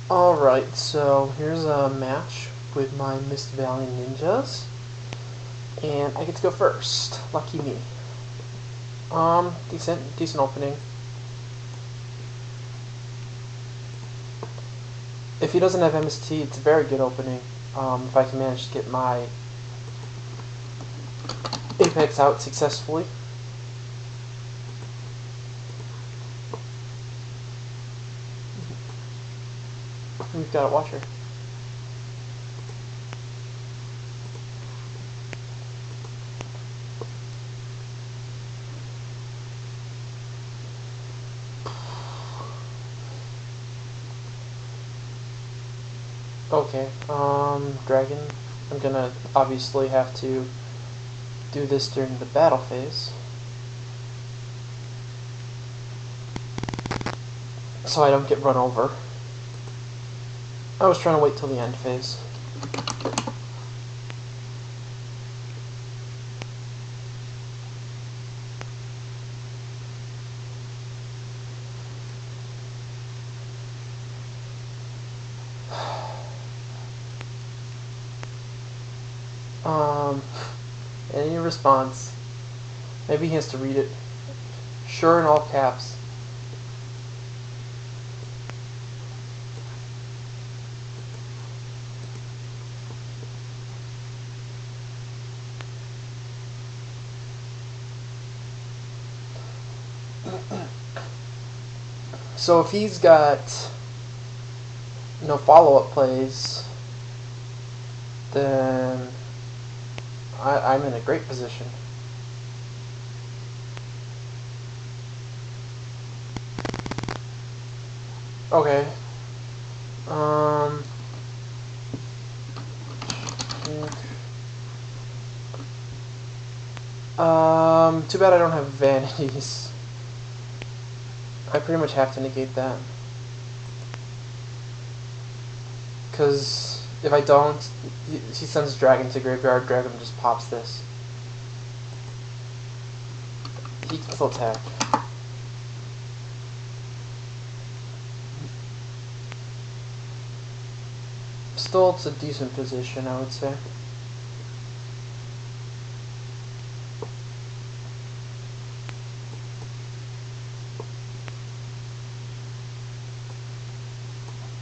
Alright, so here's a match with my Mist Valley Ninjas. And I get to go first. Lucky me. Decent opening. If he doesn't have MST, it's a very good opening. If I can manage to get my Apex out successfully. We've got a watcher. Okay, Dragon. I'm gonna obviously have to do this during the battle phase. So I don't get run over. I was trying to wait till the end phase. Any response? Maybe he has to read it. Sure in all caps. So if he's got no follow-up plays, then I'm in a great position. Okay. Too bad I don't have vanities. I pretty much have to negate that. Because if I don't, he sends Dragon to graveyard, Dragon just pops this. He can still attack. Still, it's a decent position, I would say.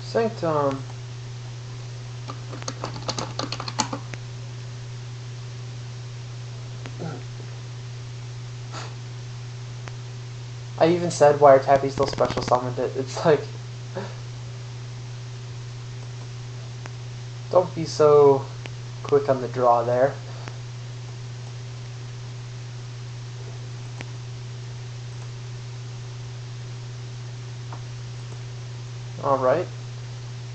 Sanctum. I even said wiretap, he still special summoned it. It's like, don't be so quick on the draw there. Alright.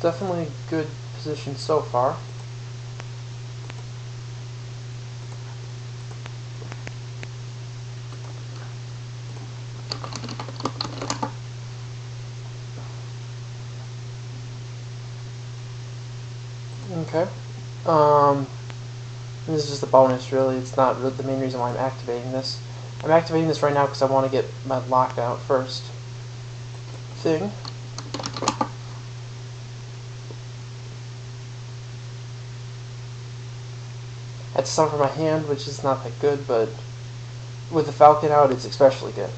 Definitely a good position so far. Okay. This is just a bonus, really. It's not really the main reason why I'm activating this. I'm activating this right now because I want to get my lockout first thing. I had to suffer my hand, which is not that good, but with the Falcon out, it's especially good.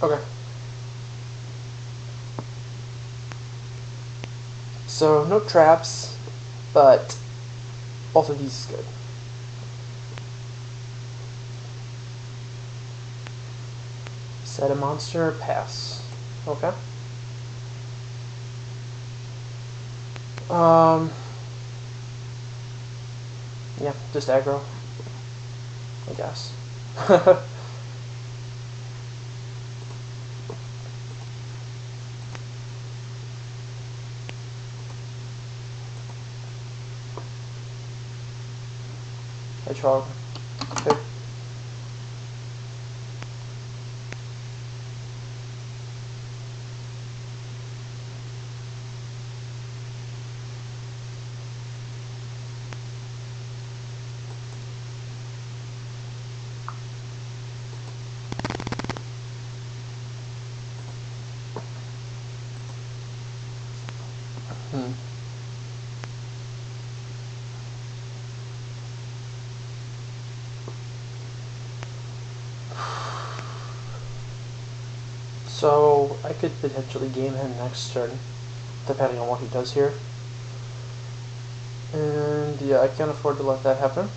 Okay. So, no traps, but both of these is good. Set a monster, pass. Okay. Yeah, just aggro, I guess. Hedgehog. Okay. Hmm. So I could potentially game him next turn, depending on what he does here. And yeah, I can't afford to let that happen.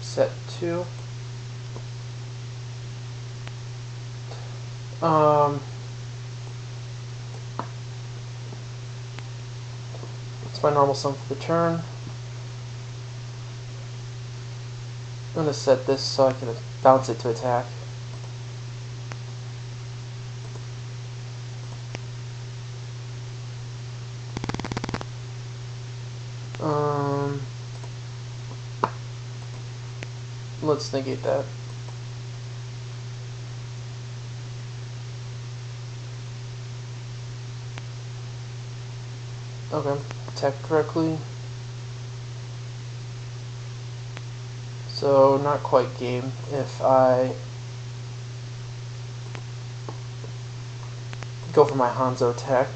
Set 2. It's my normal sum for the turn. I'm going to set this so I can bounce it to attack. Let's negate that. Okay, attack directly. So not quite game if I go for my Hanzo attack.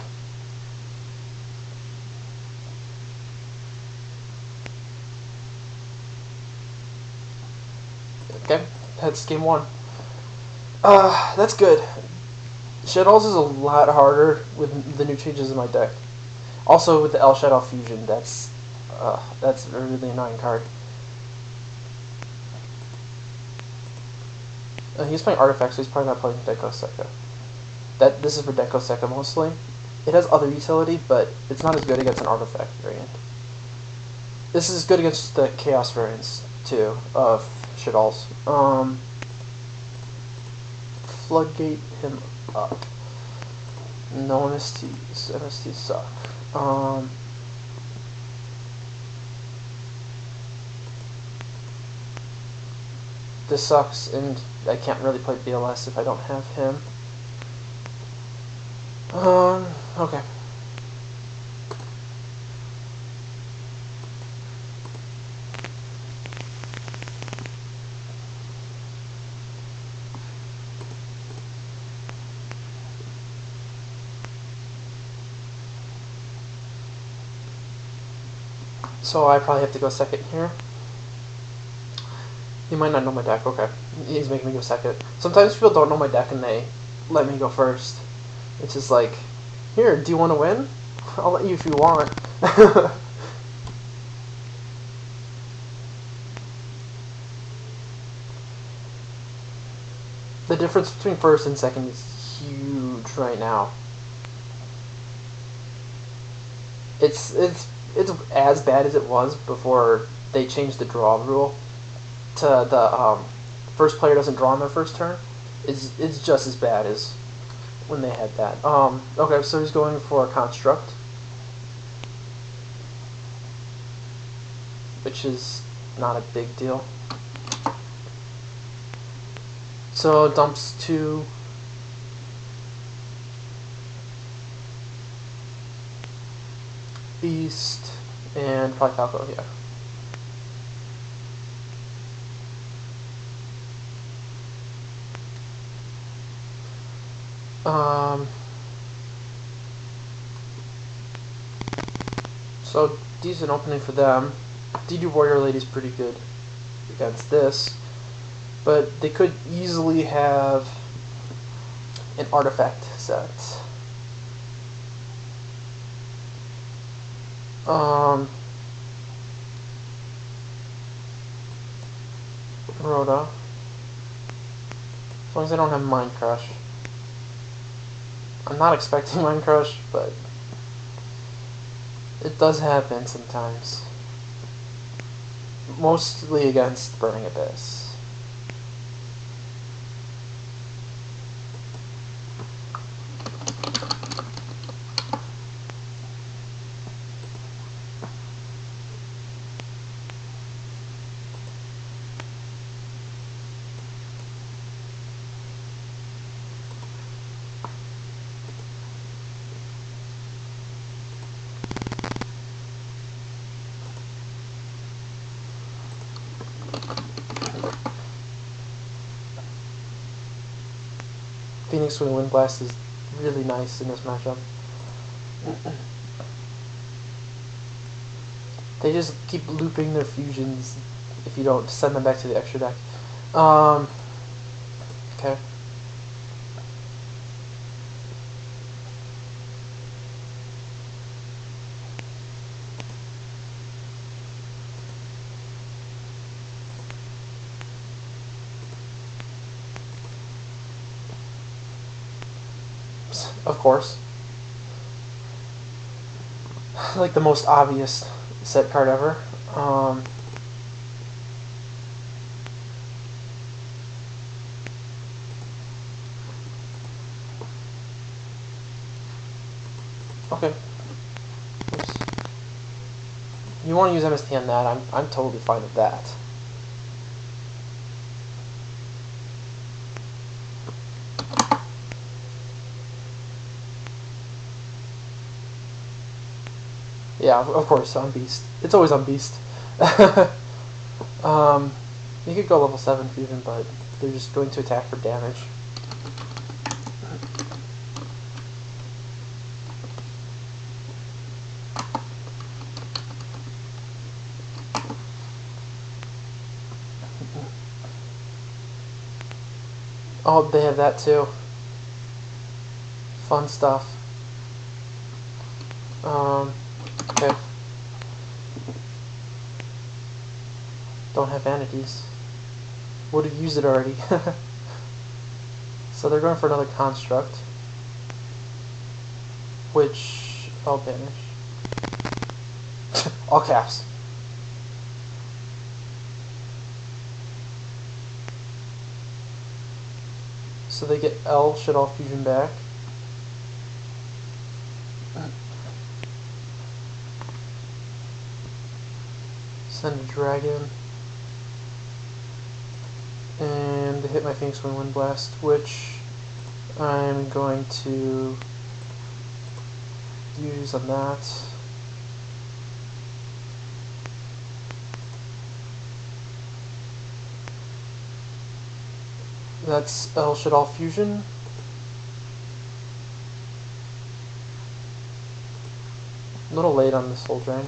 Okay, that's game 1. That's good. Shaddolls is a lot harder with the new changes in my deck. Also with the Shaddoll fusion, that's a really annoying card. He's playing Artifact, so he's probably not playing Denko Sekka. This is for Denko Sekka mostly. It has other utility, but it's not as good against an Artifact variant. This is good against the Chaos variants too of Shaddolls. Floodgate him up. No MSTs. MSTs suck. This sucks, and I can't really play BLS if I don't have him. Okay. So I probably have to go second here. He might not know my deck. Okay. He's making me go second. Sometimes people don't know my deck and they let me go first. It's just like, here, do you want to win? I'll let you if you want. The difference between first and second is huge right now. It's as bad as it was before they changed the draw rule to the first player doesn't draw on their first turn. It's just as bad as when they had that. Okay, so he's going for a construct, which is not a big deal. So dumps 2. Beast and probably Falco, yeah. So decent opening for them. DD Warrior Lady's pretty good against this, but they could easily have an Artifact set. Rhoda. As long as I don't have Mind Crush. I'm not expecting Mind Crush, but it does happen sometimes. Mostly against Burning Abyss. Phoenix Wing Wind Blast is really nice in this matchup. They just keep looping their fusions if you don't send them back to the extra deck. Okay. Of course. Like the most obvious set card ever. Okay. Oops. You want to use MST on that, I'm totally fine with that. Yeah, of course, on Beast. It's always on Beast. You could go level 7 Fusion, but they're just going to attack for damage. Oh, they have that too. Fun stuff. Okay. Don't have vanities. Would have used it already. So they're going for another construct, which I'll banish. All caps. So they get L Shaddoll Fusion back. Send a dragon. And they hit my Phoenix Wing Wind Blast, which I'm going to use on that. That's L Shaddoll Fusion. A little late on the Soul Drain.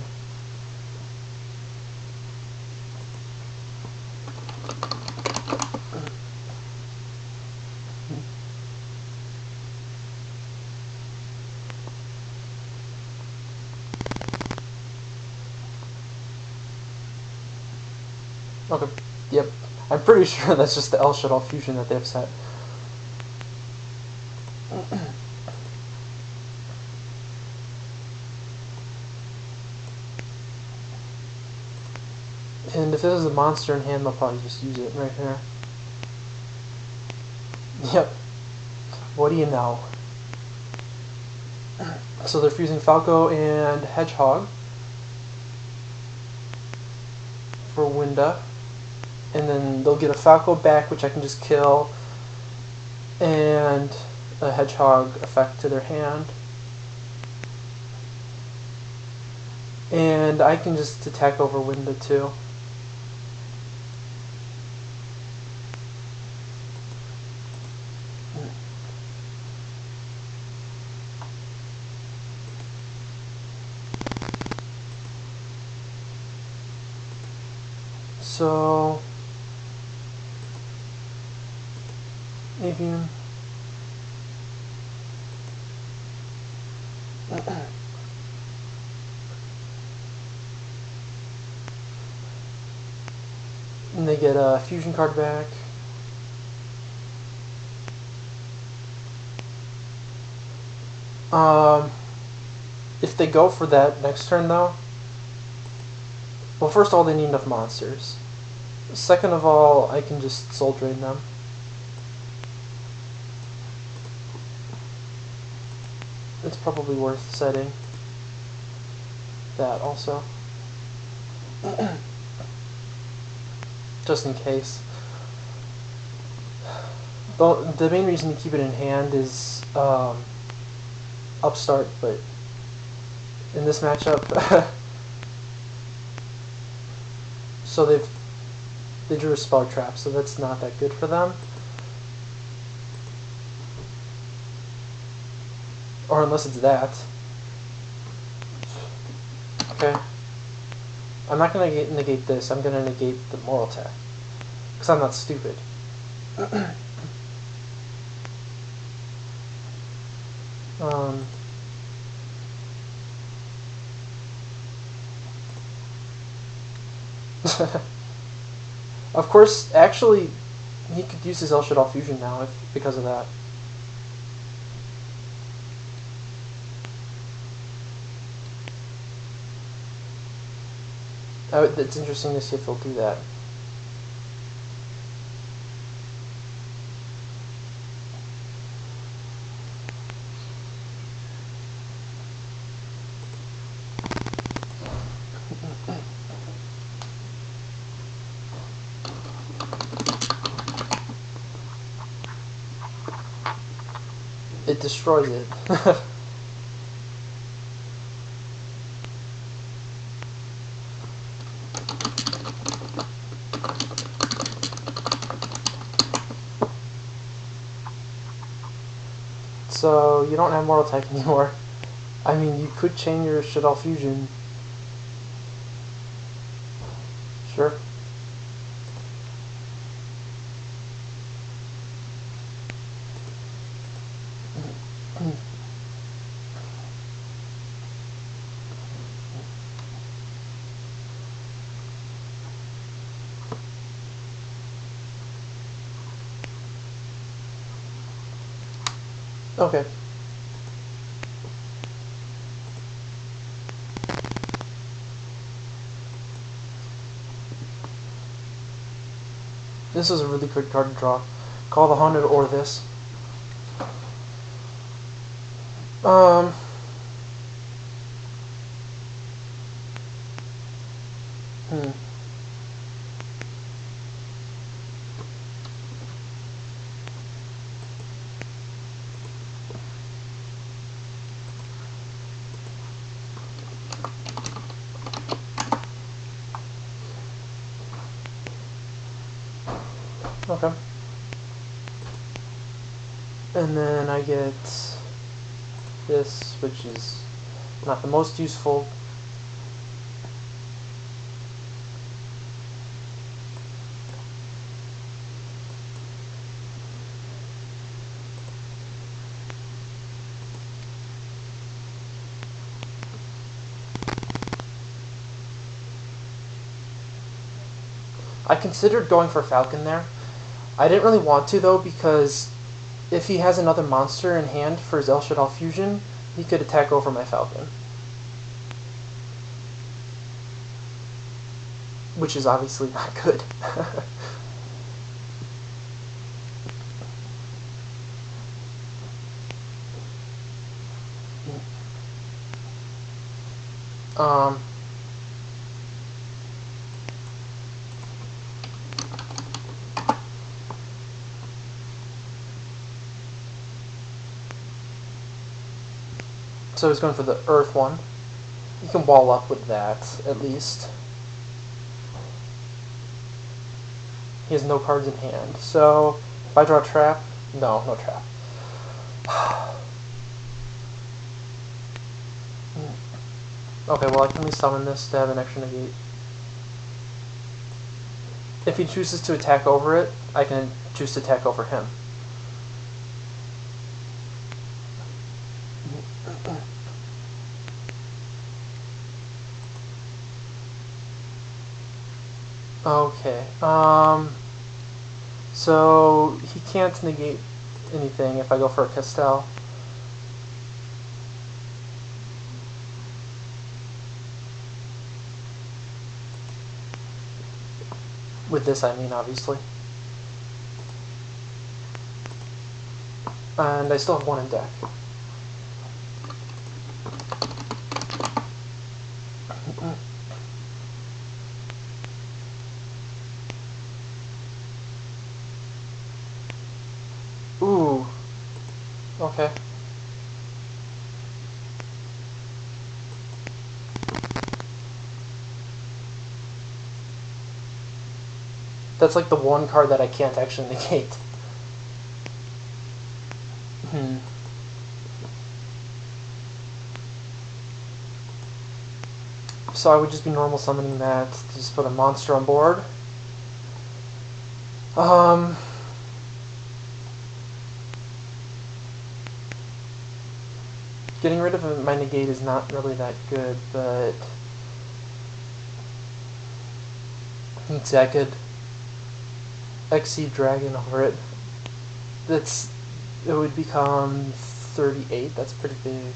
Okay, yep. I'm pretty sure that's just the L Shaddoll Fusion that they've set. And if this is a monster in hand, they'll probably just use it right here. Yep. What do you know? So they're fusing Falco and Hedgehog for Winda. And then they'll get a Falco back, which I can just kill, and a Hedgehog effect to their hand. And I can just attack over Winda too. So Avian. And they get a fusion card back. If they go for that next turn though, well, first of all, they need enough monsters. Second of all, I can just Soul Drain them. It's probably worth setting that also. Just in case. The main reason to keep it in hand is Upstart, but in this matchup, so they drew a Spell Trap, so that's not that good for them. Or unless it's that. Okay. I'm not going to negate this. I'm going to negate the moral attack. Because I'm not stupid. Of course, actually, he could use his Shaddoll fusion now because of that. It's interesting to see if he'll do that. It destroys it. So you don't have mortal attack anymore. I mean, you could chain your Shaddoll fusion. Sure. Okay. This is a really good card to draw. Call the Haunted or this. Okay. And then I get this, which is not the most useful. I considered going for Falcon there. I didn't really want to though, because if he has another monster in hand for his Shaddoll fusion, he could attack over my Falcon. Which is obviously not good. So he's going for the Earth one. You can wall up with that, at least. He has no cards in hand. So, if I draw a trap... No, no trap. Okay, well I can at least summon this to have an extra negate. If he chooses to attack over it, I can choose to attack over him. Okay, so he can't negate anything if I go for a Castell. With this I mean, obviously. And I still have one in deck. Ooh. Okay. That's like the one card that I can't actually negate. So I would just be normal summoning that to just put a monster on board. Getting rid of my negate is not really that good, but let's see, I could Exceed Dragon over it. It would become 38. That's pretty big.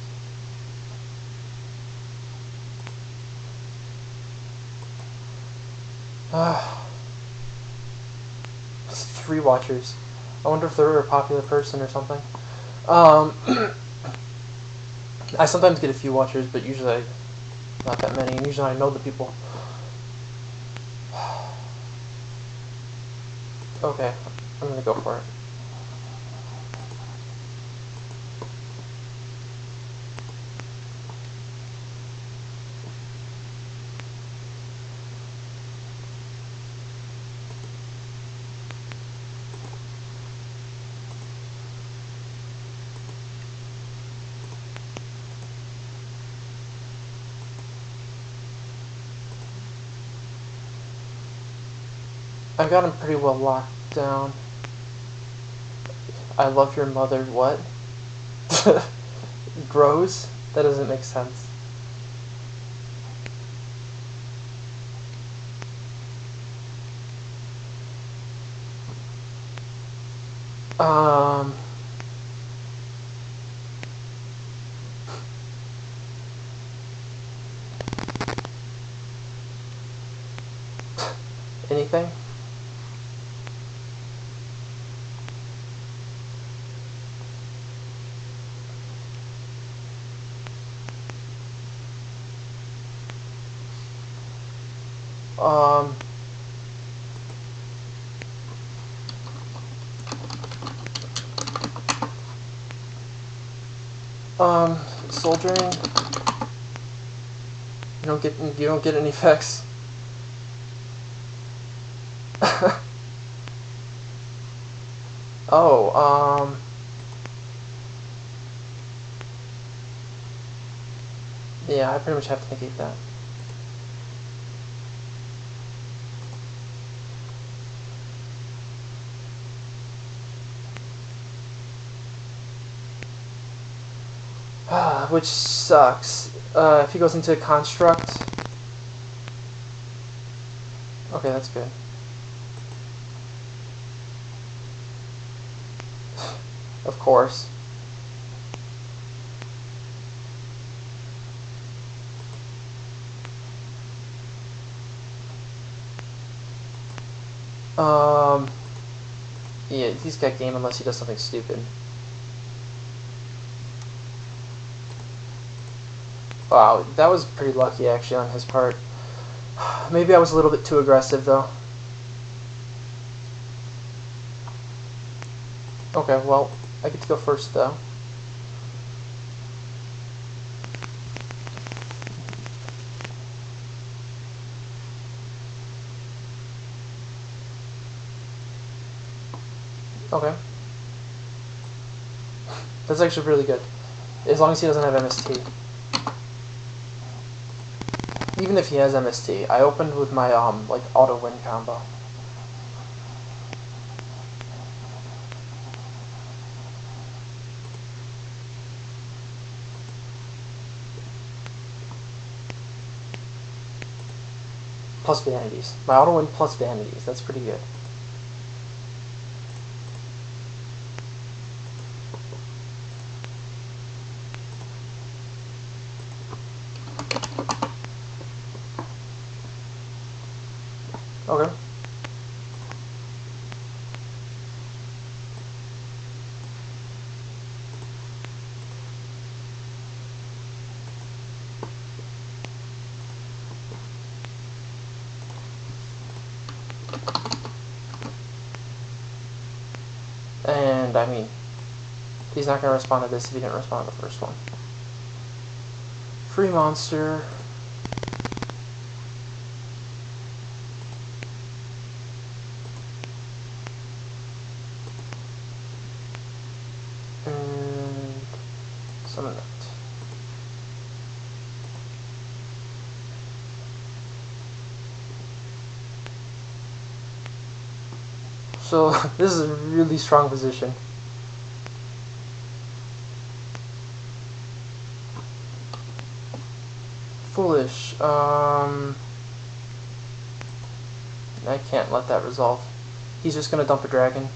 It's 3 watchers. I wonder if they're a popular person or something. I sometimes get a few watchers, but usually not that many, and usually I know the people. Okay, I'm gonna go for it. I got him pretty well locked down. I love your mother, what? Grows? That doesn't make sense. Anything? Soldiering. You don't get any effects. Oh, yeah, I pretty much have to negate that. Which sucks. If he goes into construct. Okay, that's good. Of course. Yeah, he's got game unless he does something stupid. Wow, that was pretty lucky actually on his part. Maybe I was a little bit too aggressive though. Okay, well, I get to go first though. Okay. That's actually really good. As long as he doesn't have MST. Even if he has MST, I opened with my like auto win combo. Plus vanities. My auto win plus vanities. That's pretty good. Okay. And I mean, he's not gonna respond to this if he didn't respond to the first one. Free monster. Summon it. So this is a really strong position. Foolish. I can't let that resolve. He's just gonna dump a dragon.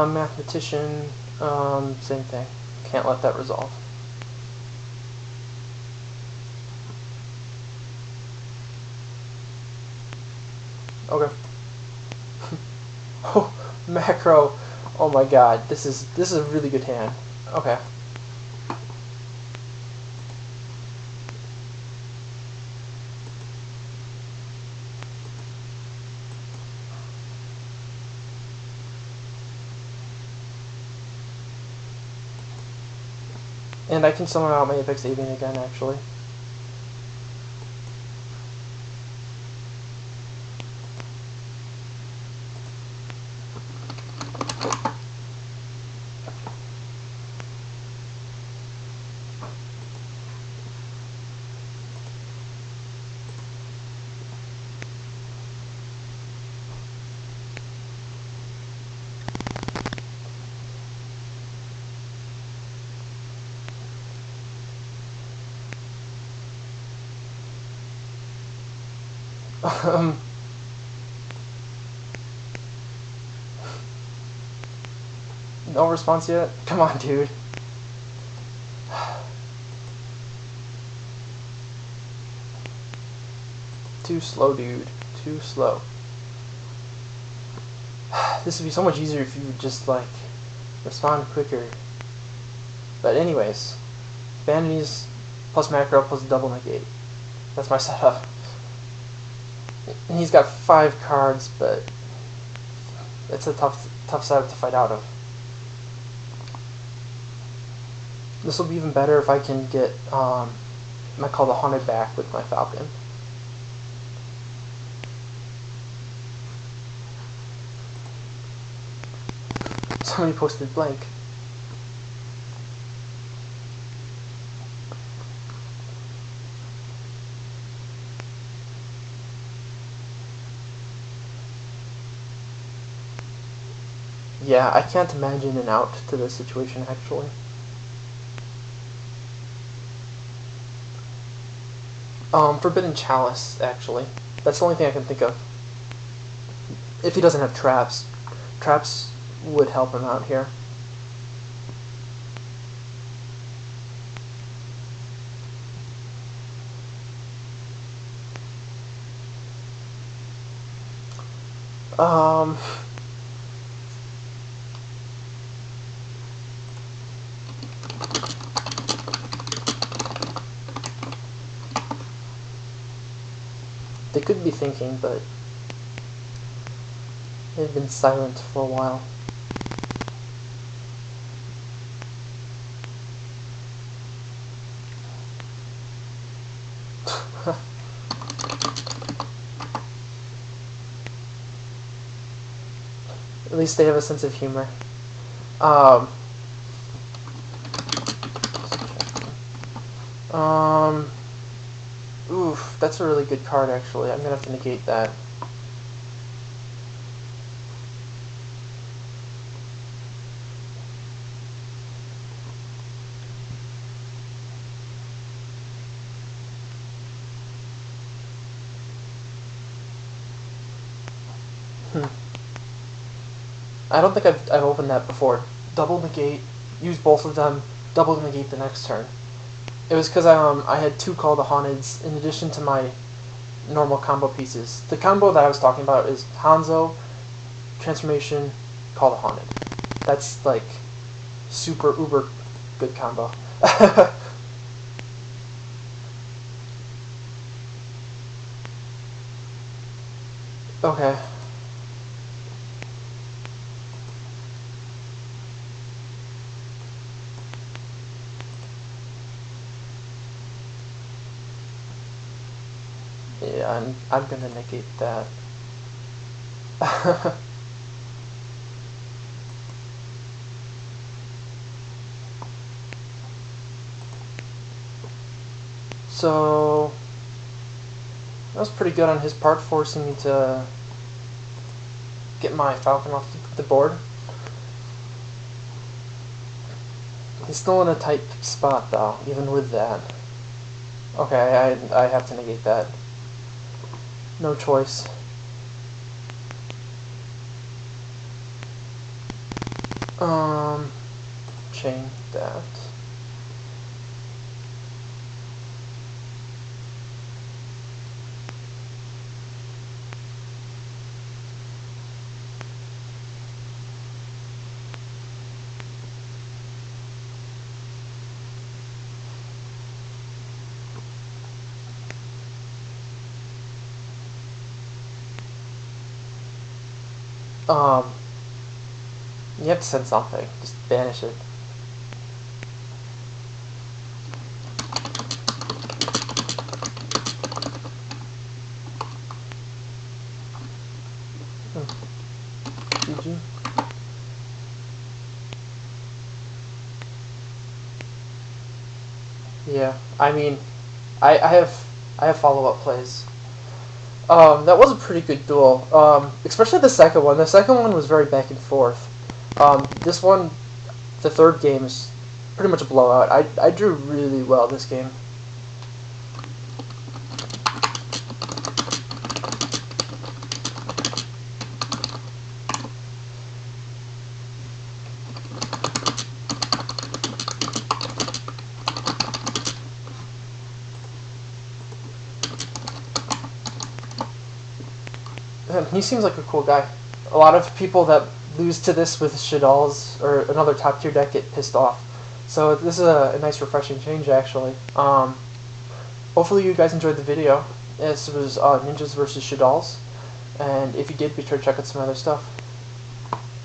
Mathematician, same thing. Can't let that resolve. Okay. Oh, macro. Oh my god, this is a really good hand. Okay. And I can summon out my Apex Avian again, actually. No response yet? Come on, dude. Too slow, dude. Too slow. This would be so much easier if you would just, like, respond quicker. But anyways, vanities plus macro plus double negate. That's my setup. And he's got 5 cards, but it's a tough setup to fight out of. This will be even better if I can get I call the Haunted back with my Falcon. Somebody posted blank. Yeah, I can't imagine an out to this situation, actually. Forbidden Chalice, actually. That's the only thing I can think of. If he doesn't have traps. Traps would help him out here. They could be thinking, but they've been silent for a while. At least they have a sense of humor. Oof, that's a really good card, actually. I'm gonna have to negate that. I don't think I've opened that before. Double negate, use both of them, double negate the next turn. It was because I had 2 Call the Haunteds in addition to my normal combo pieces. The combo that I was talking about is Hanzo, Transformation, Call the Haunted. That's like super uber good combo. Okay. Yeah, I'm gonna negate that. So that was pretty good on his part, forcing me to get my Falcon off the board. He's still in a tight spot though, even with that. Okay, I have to negate that. No choice. Chain that. You have to send something. Just banish it. GG. Yeah, I mean, I have follow-up plays. That was a pretty good duel. Especially the second one. The second one was very back and forth. This one, the third game is pretty much a blowout. I drew really well this game. He seems like a cool guy. A lot of people that lose to this with Shaddolls or another top tier deck get pissed off. So this is a nice refreshing change actually. Hopefully you guys enjoyed the video. This was Ninjas versus Shaddolls. And if you did, be sure to check out some other stuff.